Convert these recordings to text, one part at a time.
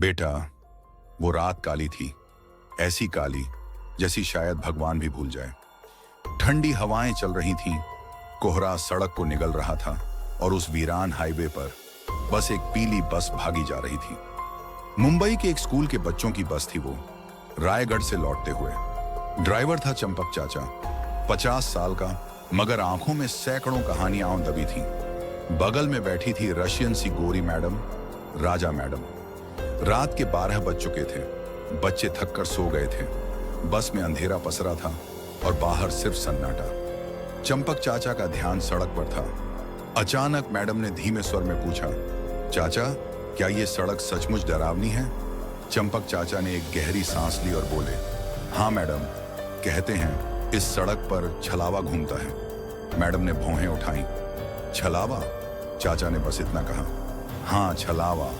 बेटा, वो रात काली थी, ऐसी काली जैसी शायद भगवान भी भूल जाए। ठंडी हवाएं चल रही थीं, कोहरा सड़क को निगल रहा था और उस वीरान हाईवे पर बस एक पीली बस भागी जा रही थी। मुंबई के एक स्कूल के बच्चों की बस थी वो, रायगढ़ से लौटते हुए। ड्राइवर था चंपक चाचा, 50 साल का, मगर आंखों में सैकड़ों कहानियां दबी थीं। बगल में बैठी थी रशियन सी गोरी मैडम, राजा मैडम। रात के 12 बज चुके थे, बच्चे थक कर सो गए थे। बस में अंधेरा पसरा था और बाहर सिर्फ सन्नाटा। चंपक चाचा का ध्यान सड़क पर था। अचानक मैडम ने धीमे स्वर में पूछा, चाचा, क्या ये सड़क सचमुच डरावनी है? चंपक चाचा ने एक गहरी सांस ली और बोले, हाँ मैडम, कहते हैं इस सड़क पर छलावा घूमता है। मैडम ने भौहें उठाई। छलावा? चाचा ने बस इतना कहा। हाँ, छलावा,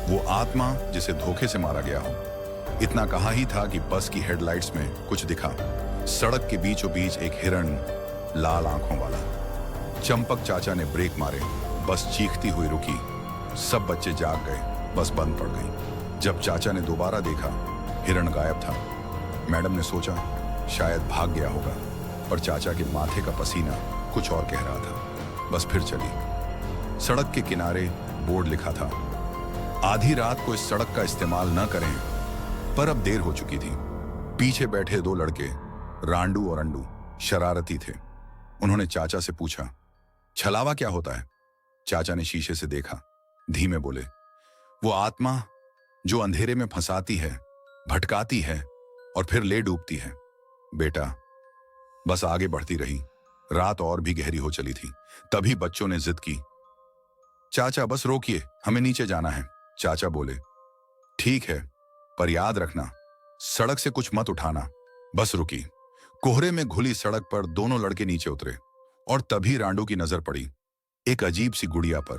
वो आत्मा जिसे धोखे से मारा गया हो। इतना कहा ही था कि बस की हेडलाइट्स में कुछ दिखा। सड़क के बीचों बीच एक हिरण, लाल आंखों वाला। चंपक चाचा ने ब्रेक मारे, बस चीखती हुई रुकी। सब बच्चे जाग गए, बस बंद पड़ गई। जब चाचा ने दोबारा देखा, हिरण गायब था। मैडम ने सोचा शायद भाग गया होगा, पर चाचा के माथे का पसीना कुछ और कह रहा था। बस फिर चली। सड़क के किनारे बोर्ड लिखा था, आधी रात को इस सड़क का इस्तेमाल न करें। पर अब देर हो चुकी थी। पीछे बैठे 2 लड़के, रांडू और अंडू, शरारती थे। उन्होंने चाचा से पूछा, छलावा क्या होता है? चाचा ने शीशे से देखा, धीमे बोले, वो आत्मा जो अंधेरे में फंसाती है, भटकाती है और फिर ले डूबती है। बेटा, बस आगे बढ़ती रही। रात और भी गहरी हो चली थी। तभी बच्चों ने जिद की, चाचा बस रोकिए, हमें नीचे जाना है। चाचा बोले, ठीक है, पर याद रखना, सड़क से कुछ मत उठाना। बस रुकी। कोहरे में घुली सड़क पर दोनों लड़के नीचे उतरे और तभी रांडू की नजर पड़ी एक अजीब सी गुड़िया पर।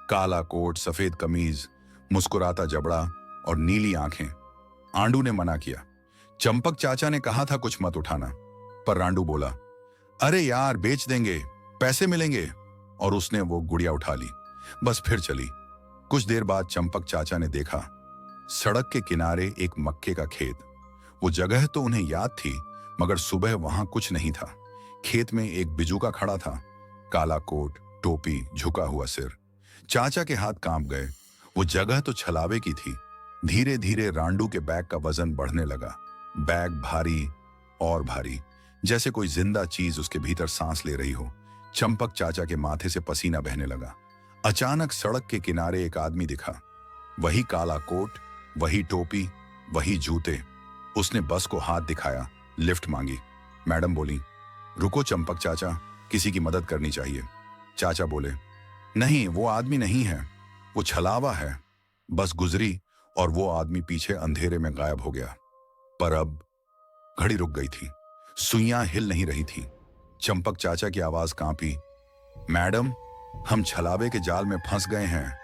काला कोट, सफेद कमीज, मुस्कुराता जबड़ा और नीली आंखें। आंडू ने मना किया। चंपक चाचा ने कहा था कुछ मत उठाना, पर रांडू बोला, अरे यार, बेच देंगे, पैसे मिलेंगे। और उसने वो गुड़िया उठा ली। बस फिर चली। कुछ देर बाद चंपक चाचा ने देखा, सड़क के किनारे एक मक्के का खेत। वो जगह तो उन्हें याद थी, मगर सुबह वहां कुछ नहीं था। खेत में एक बिजूका खड़ा था, काला कोट, टोपी, झुका हुआ सिर। चाचा के हाथ कांप गए। वो जगह तो छलावे की थी। धीरे धीरे रांडू के बैग का वजन बढ़ने लगा। बैग भारी और भारी, जैसे कोई जिंदा चीज उसके भीतर सांस ले रही हो। चंपक चाचा के माथे से पसीना बहने लगा। अचानक सड़क के किनारे एक आदमी दिखा। वही काला कोट, वही टोपी, वही जूते। उसने बस को हाथ दिखाया, लिफ्ट मांगी। मैडम बोली, रुको चंपक चाचा, किसी की मदद करनी चाहिए। चाचा बोले, नहीं, वो आदमी नहीं है, वो छलावा है। बस गुजरी और वो आदमी पीछे अंधेरे में गायब हो गया। पर अब घड़ी रुक गई थी। सुइयां हिल नहीं रही थी। चंपक चाचा की आवाज कांपी, मैडम, हम छलावे के जाल में फंस गए हैं।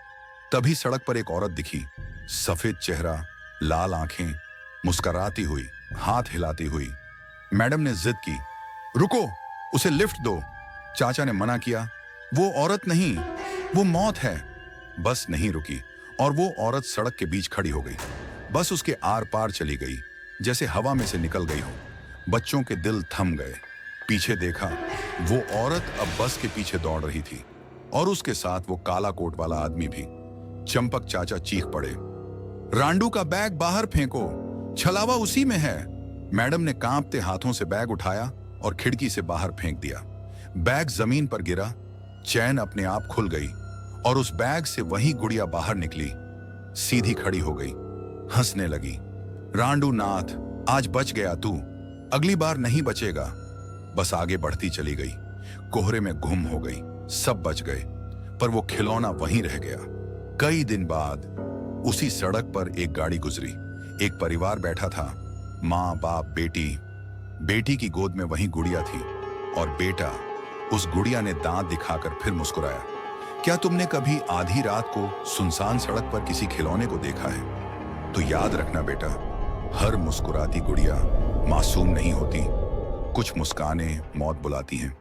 तभी सड़क पर एक औरत दिखी, सफेद चेहरा, लाल आंखें, मुस्कुराती हुई, हाथ हिलाती हुई। मैडम ने जिद की, रुको, उसे लिफ्ट दो। चाचा ने मना किया, वो औरत नहीं, वो मौत है। बस नहीं रुकी और वो औरत सड़क के बीच खड़ी हो गई। बस उसके आर पार चली गई, जैसे हवा में से निकल गई हो। बच्चों के दिल थम गए। पीछे देखा, वो औरत अब बस के पीछे दौड़ रही थी और उसके साथ वो काला कोट वाला आदमी भी। चंपक चाचा चीख पड़े, रांडू का बैग बाहर फेंको, छलावा उसी में है। मैडम ने कांपते हाथों से बैग उठाया और खिड़की से बाहर फेंक दिया। बैग जमीन पर गिरा, चैन अपने आप खुल गई और उस बैग से वही गुड़िया बाहर निकली, सीधी खड़ी हो गई, हंसने लगी। रांडू नाथ, आज बच गया तू, अगली बार नहीं बचेगा। बस आगे बढ़ती चली गई। कोहरे में गुम हो गई। सब बच गए, पर वो खिलौना वहीं रह गया। कई दिन बाद उसी सड़क पर एक गाड़ी गुजरी। एक परिवार बैठा था, माँ, बाप, बेटी। बेटी की गोद में वही गुड़िया थी और बेटा। उस गुड़िया ने दांत दिखाकर फिर मुस्कुराया। क्या तुमने कभी आधी रात को सुनसान सड़क पर किसी खिलौने को देखा है? तो याद रखना बेटा, हर मुस्कुराती गुड़िया मासूम नहीं होती। कुछ मुस्कानें मौत बुलाती हैं।